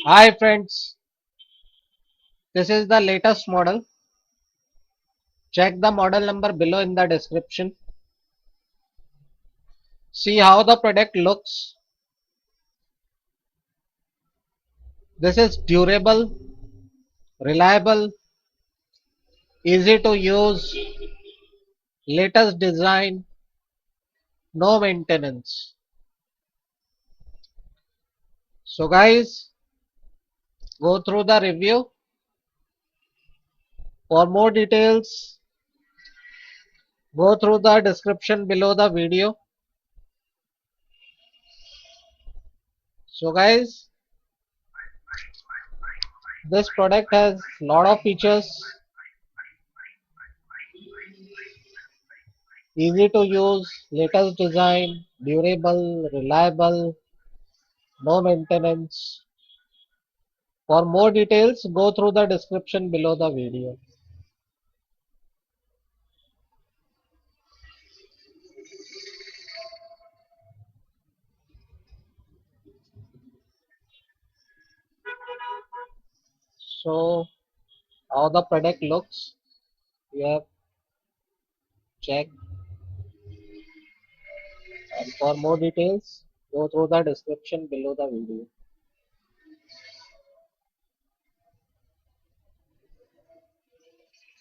Hi friends, this is the latest model. Check the model number below in the description. See how the product looks. This is durable, reliable, easy to use, latest design, no maintenance. So guys, go through the review. For more details, go through the description below the video. So guys, this product has lot of features, easy to use, latest design, durable, reliable, no maintenance. For more details, go through the description below the video. So, how the product looks, you have checked. And for more details, go through the description below the video.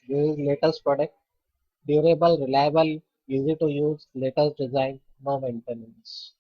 This is latest product, durable, reliable, easy to use, latest design, no maintenance.